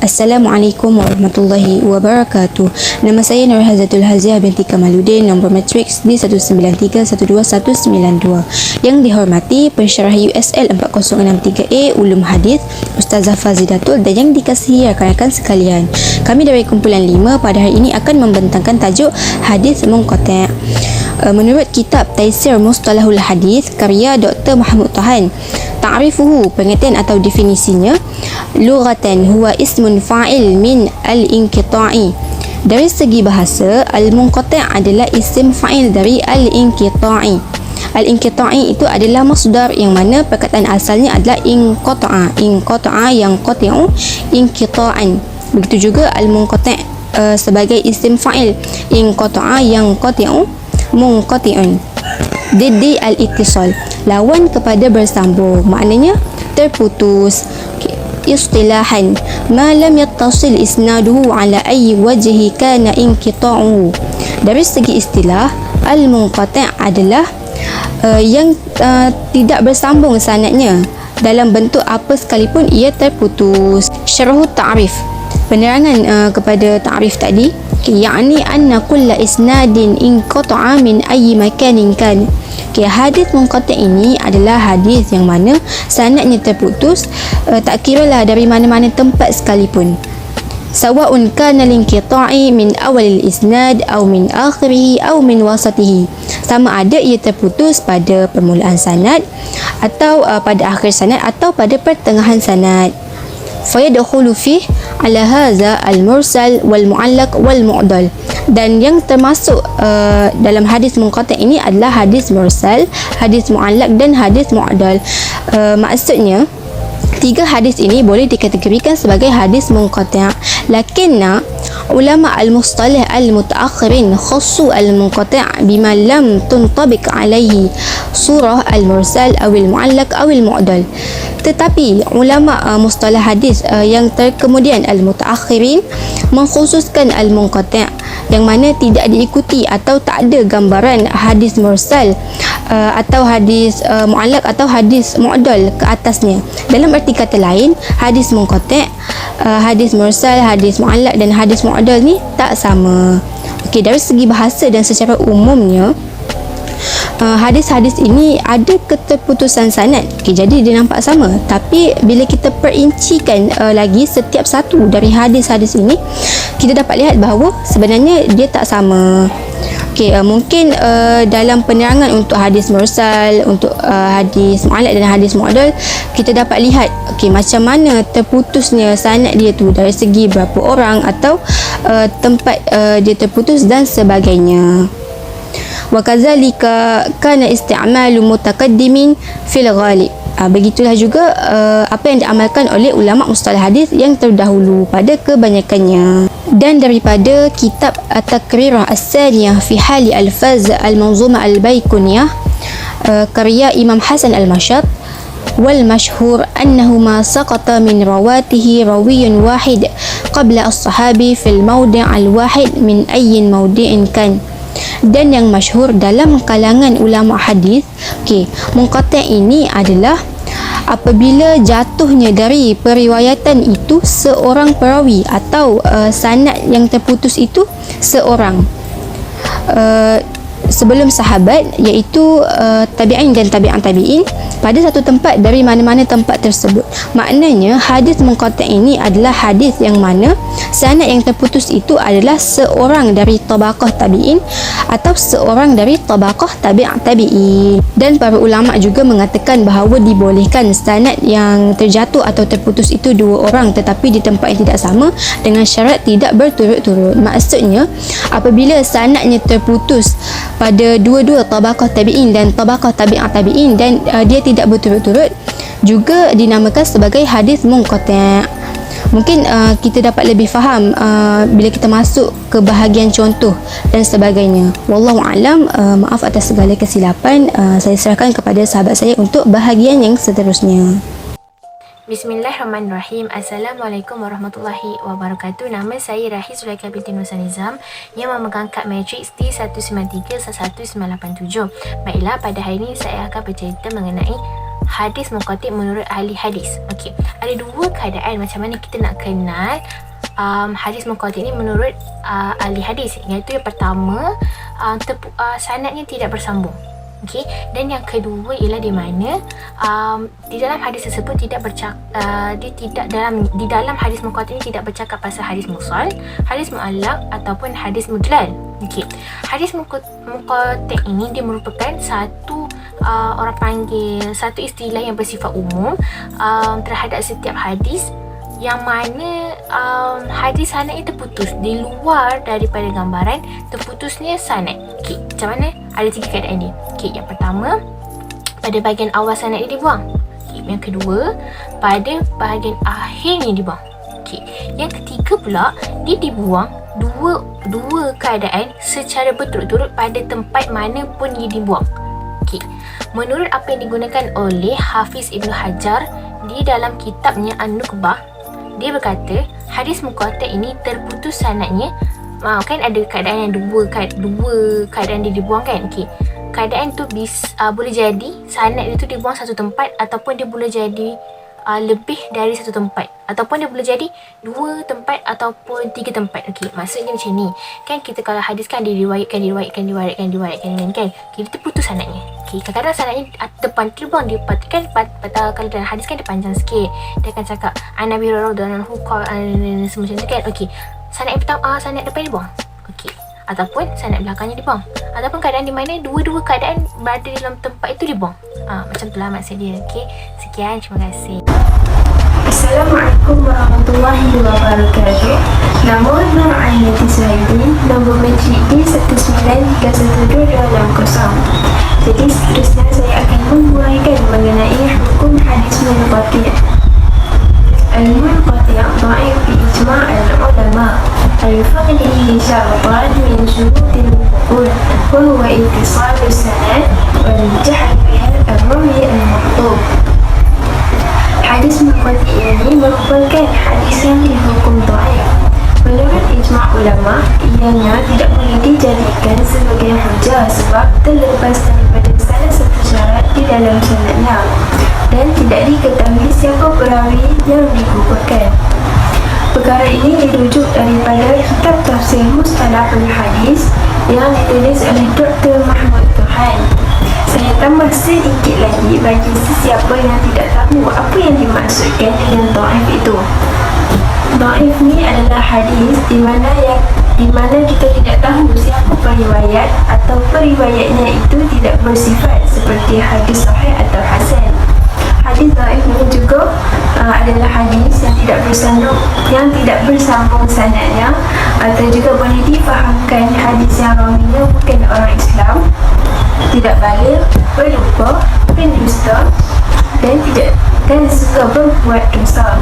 Assalamualaikum warahmatullahi wabarakatuh. Nama saya Nur Hazatul Haziah binti Kamaluddin, nombor matriks D193121192. Yang dihormati pensyarah USL 4063A Ulum Hadis Ustazah Fazidatul dan yang dikasihi rakan-rakan sekalian. Kami dari kumpulan 5 pada hari ini akan membentangkan tajuk hadis munqati'. Menurut kitab Taisir Mustalahul Hadis karya Dr. Mahmud Tahan, ta'rifuhu, pengertian atau definisinya, lughatan huwa ismun fa'il min al-inqita'i. Dari segi bahasa, al-munqati' adalah isim fa'il dari al-inqita'i. Al-inqita'i itu adalah masdar yang mana perkataan asalnya adalah inqata'a yang qati'u inqita'an. Begitu juga al-munqati' sebagai isim fa'il, inqata'a yang qati'u munqati'un. Diddi al-ittisal, lawan kepada bersambung, maknanya terputus. Istilahan, ma lam yattasil isnaduhu ala ayyi wajhi kana inqita'uhu. Dari segi istilah, al-munqati' adalah yang tidak bersambung sanadnya, dalam bentuk apa sekalipun ia terputus. Syarhu ta'rif, penerangan kepada ta'rif tadi, yakni anna kulla isnadin inqata'a min ayyi makanin kan. Hadis munqati' ini adalah hadis yang mana sanadnya terputus, tak kiralah dari mana-mana tempat sekalipun. Sawa'un kana linqita'i min awalil isnad aw min akhirih aw min wasatihi, sama ada ia terputus pada permulaan sanad atau pada akhir sanad atau pada pertengahan sanad. Fayadkhulu fih ala hadza al-mursal wal mu'allaq wal mu'dal, dan yang termasuk dalam hadis munqati' ini adalah hadis mursal, hadis mu'allaq dan hadis mu'dal. Maksudnya tiga hadis ini boleh dikategorikan sebagai hadis munqati'. Lakinna ulama al-mustalah al-mutaakhirin khassu al-munqati' bima lam tuntabiq alaihi surah al-mursal awil mu'allaq awil mu'dal. Tetapi ulama mustalah hadis yang terkemudian al-mutaakhirin mengkhususkan al-munqati' yang mana tidak diikuti atau tak ada gambaran hadis mursal atau hadis mu'allaq atau hadis mu'dal ke atasnya. Dalam erti kata lain, hadis munqati', hadis mursal, hadis mu'allaq dan hadis mu'dal ni tak sama. Okey, dari segi bahasa dan secara umumnya, hadis-hadis ini ada keterputusan sanad. Jadi dia nampak sama, tapi bila kita perincikan lagi setiap satu dari hadis-hadis ini, kita dapat lihat bahawa sebenarnya dia tak sama. Mungkin dalam penerangan untuk hadis mursal, untuk hadis mu'allaq dan hadis mu'dal, kita dapat lihat macam mana terputusnya sanad dia tu dari segi berapa orang atau tempat dia terputus dan sebagainya. Wa kadzalika kana isti'malu mutaqaddimin fil ghalib. Begitulah juga apa yang diamalkan oleh ulama mustalah hadis yang terdahulu pada kebanyakannya. Dan daripada kitab At-Taqrirah As-Saniyah fi Hali Al-Faz Al-Manzumah Al-Baikuniyah karya Imam Hasan Al-Mashat, wal masyhur annahuma saqata min rawatihi rawiyyun wahid qabla as-sahabi fil mawdi' al-wahid min ayyin mawdi'in kan. Dan yang masyhur dalam kalangan ulama hadis, munqati' ini adalah apabila jatuhnya dari periwayatan itu seorang perawi atau sanad yang terputus itu seorang sebelum sahabat, iaitu tabi'in dan tabi'in pada satu tempat dari mana-mana tempat tersebut. Maknanya hadis munqati' ini adalah hadis yang mana sanad yang terputus itu adalah seorang dari tabaqah tabi'in atau seorang dari tabaqah tabi'in. Dan para ulama juga mengatakan bahawa dibolehkan sanad yang terjatuh atau terputus itu dua orang tetapi di tempat yang tidak sama, dengan syarat tidak berturut-turut. Maksudnya apabila sanadnya terputus pada dua-dua tabaqah tabi'in dan tabaqah tabi'in dan dia tidak berturut-turut, juga dinamakan sebagai hadis munqati'. Mungkin kita dapat lebih faham bila kita masuk ke bahagian contoh dan sebagainya. Wallahu a'lam. Maaf atas segala kesilapan. Saya serahkan kepada sahabat saya untuk bahagian yang seterusnya. Bismillahirrahmanirrahim. Assalamualaikum warahmatullahi wabarakatuh. Nama saya Rahim Zulaikha binti Nusa Nizam yang memegang kad matriks D1931197. Baiklah, pada hari ini saya akan bercerita mengenai hadis muqaddid menurut ahli hadis. Okey, ada dua keadaan macam mana kita nak kenal hadis muqaddid ni menurut ahli hadis, iaitu yang pertama, sanadnya tidak bersambung. Okey, dan yang kedua ialah di mana di dalam hadis tersebut tidak di dalam hadis muqaddid ini tidak bercakap pasal hadis mursal, hadis muallaq ataupun hadis mudlal. Okey, hadis muqaddid ini dia merupakan satu orang panggil satu istilah yang bersifat umum terhadap setiap hadis yang mana hadis sanad itu terputus di luar daripada gambaran terputusnya sanad. Okey, macam mana? Ada tiga keadaan ni. Okey, yang pertama, pada bahagian awal sanad dia dibuang. Okey, yang kedua, pada bahagian akhirnya dibuang. Okey, yang ketiga pula, dia dibuang dua keadaan secara berturut-turut pada tempat mana pun dia dibuang. Okey, menurut apa yang digunakan oleh Hafiz Ibn Hajar di dalam kitabnya An-Nukhbah, dia berkata hadis muqaddid ini terputus sanadnya. Kan ada keadaan yang dua keadaan dia dibuang kan. Okey, keadaan tu boleh jadi sanad dia tu dibuang satu tempat, ataupun dia boleh jadi lebih dari satu tempat, ataupun dia boleh jadi dua tempat ataupun tiga tempat. Okey, maksudnya macam ni kan, kita kalau hadis kan diriwayatkan kan, kita terputus sanadnya. Okey, kadang-kadang sanadnya depan terbuang, dia kan kalau dalam hadis kan dia panjang sikit, dia akan cakap Nabi radhiyallahu anhu semacam tu kan. Okey, sanad pertama, sanad depan dibuang. Okey, ataupun sanad belakangnya dibuang, ataupun keadaan di mana dua-dua keadaan berada dalam tempat itu dibuang. Macam itulah maksud dia. Okey, sekian, terima kasih. Assalamualaikum warahmatullahi wabarakatuh. Nama Nur Ainati Suhaili, nombor majlis D1931260. Jadi seterusnya saya akan membuaikan mengenai hukum hadis muqaddid. Al-Munqati' dhaif bi ijma' al-ulama. Al-fadlihi syartan min syurutil uqul wa huwa ittisal sanad wal jahl bihi ar-rawi al-mahdhub. Hadis muqaddid ini merupakan hadis yang dihukum dhaif. Menurut ijma' ulama, ianya tidak boleh dijadikan sebagai hujah sebab terlepas daripada salah satu syarat di dalam sanadnya, dan tidak diketahui siapa perawi yang digugurkan. Perkara ini dirujuk daripada kitab tafsir Mustalahul Hadis yang ditulis oleh Dr. Mahmud Tuhan. Saya tambah sedikit lagi bagi sesiapa yang tidak tahu apa yang dimaksudkan dengan dhaif itu. Dhaif ni adalah hadis di mana kita tidak tahu siapa periwayat atau periwayatnya itu tidak bersifat seperti hadis sahih atau hasan. Hadis dhaif ini juga adalah hadis yang tidak bersambung sanadnya, atau juga boleh difahamkan hadis yang rawinya bukan orang Islam, tidak baligh, pelupa, pendusta dan suka berbuat dosa.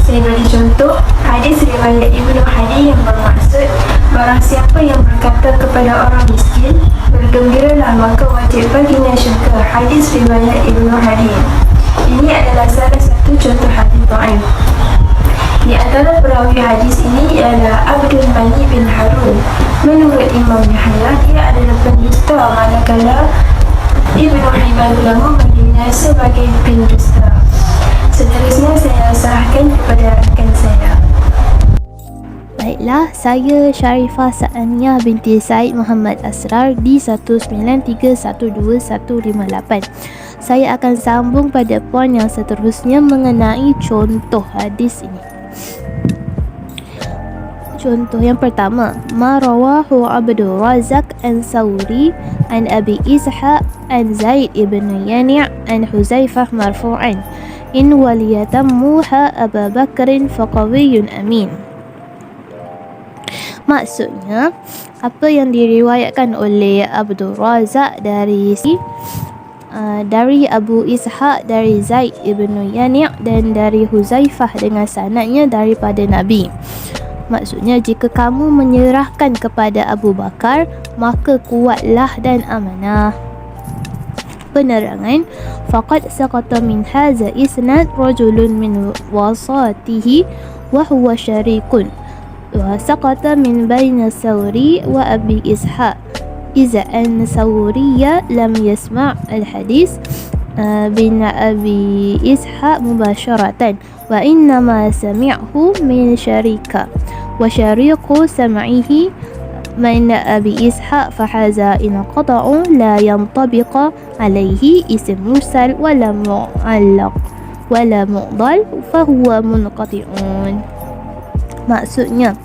Saya beri contoh hadis riwayat Ibnu Hadi yang bermaksud barang siapa yang berkata kepada orang miskin, bergembiralah, maka wajib baginya syurga. Hadis riwayat Ibnu Hadi. Ini adalah salah satu contoh hadis dhaif. Di antara perawi hadis ini ialah Abdul Malik bin Harun. Menurut Imam Yahya, dia adalah pendusta, manakala Ibnu Hibban memberinya sebagai pendusta. Seterusnya saya serahkan kepada rakan saya. Baiklah, saya Sharifah Sa'aniyah binti Said Muhammad Asrar di 1931258. Saya akan sambung pada poin yang seterusnya mengenai contoh hadis ini. Contoh yang pertama, ma rawahu Abdul Razak an Sawri an Abi Ishaq an Zaid ibn Yani' an Huzaifah marfu'an in waliyatammuha Abu Bakrin faqawiyyun amin. Maksudnya, apa yang diriwayatkan oleh Abdul Razak dari Abu Ishaq dari Zaid ibn Yani' dan dari Huzaifah dengan sanadnya daripada Nabi. Maksudnya, jika kamu menyerahkan kepada Abu Bakar, maka kuatlah dan amanah. Penerangan, faqad saqata min hadza isnad rajulun min wasatihi wa huwa syarikun wa saqata min baina Sawri wa Abi Ishaq iza an Sawriya lam yasma' al-hadis bin Abi Ishaq mubasharatan wa innama sami'hu min syarika wa syariqu sam'ihi min Abi Ishaq fahaza in qata'u la yantabiqa alaihi ism mursal wala mu'allaq wala mu'dal fahuwa munqati'un. Maksudnya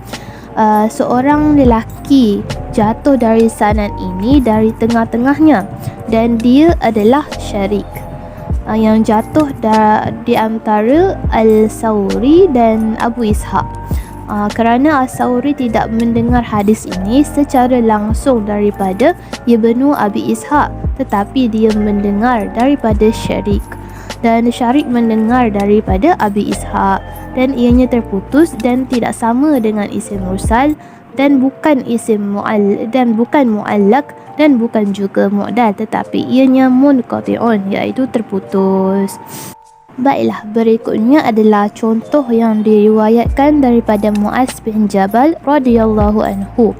seorang lelaki jatuh dari sanad ini dari tengah-tengahnya dan dia adalah syarik. Yang jatuh di antara Al-Sawri dan Abu Ishaq. Kerana Al-Sawri tidak mendengar hadis ini secara langsung daripada Ibnu Abi Ishaq, tetapi dia mendengar daripada Syarik, dan Syarik mendengar daripada Abi Ishaq, dan ianya terputus dan tidak sama dengan isim mursal dan bukan isim muallak dan bukan juga mu'dal, tetapi ianya munqati'un, iaitu terputus. Baiklah, berikutnya adalah contoh yang diriwayatkan daripada Muaz bin Jabal radhiyallahu anhu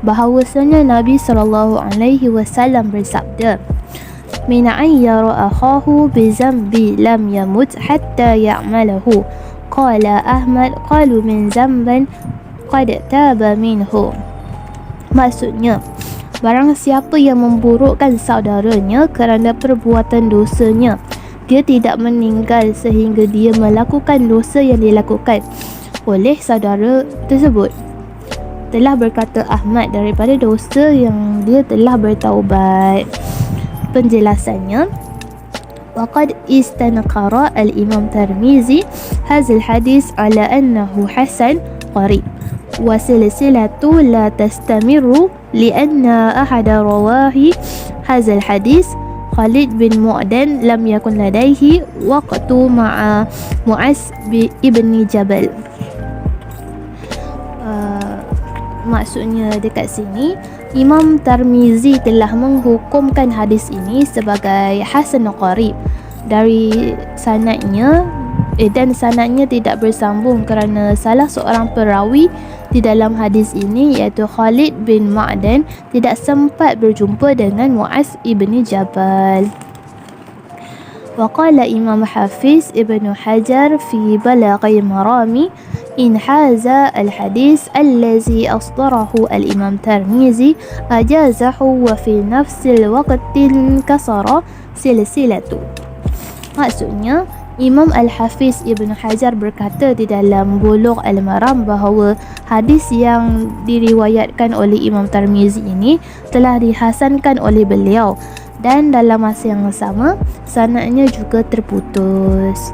bahawasanya Nabi SAW bersabda, min an yara akhahu bi zambi lam yamut hatta ya'malahu. Qala Ahmad qalu min zamban qad taba minhu. Maksudnya, barang siapa yang memburukkan saudaranya kerana perbuatan dosanya, dia tidak meninggal sehingga dia melakukan dosa yang dilakukan oleh saudara tersebut. Telah berkata Ahmad daripada dosa yang dia telah bertaubat. Penjelasannya, waqad istanqara al-Imam Tirmizi hadzal hadis ala annahu hasan qarib wa silsilatu la tastamiru lianna ahada rawahi hadzal hadis Khalid bin Mu'dan lam yakun ladaihi waqtu ma'a Mu'az ibni Jabal. Maksudnya dekat sini Imam Tirmizi telah menghukumkan hadis ini sebagai hasan qarib dari sanadnya dan sanadnya tidak bersambung kerana salah seorang perawi di dalam hadis ini iaitu Khalid bin Ma'dan tidak sempat berjumpa dengan Mu'az ibni Jabal. Waqala Imam Hafiz Ibn Hajar fi Balaghil Marami in haza al-hadis allazi asdarahu al-Imam Tirmizi ajazahu wa fi nafsil waqtin kasara silsilatu. Maksudnya, Imam Al-Hafiz Ibn Hajar berkata di dalam Bulugh Al-Maram bahawa hadis yang diriwayatkan oleh Imam Tirmizi ini telah dihasankan oleh beliau dan dalam masa yang sama sanadnya juga terputus.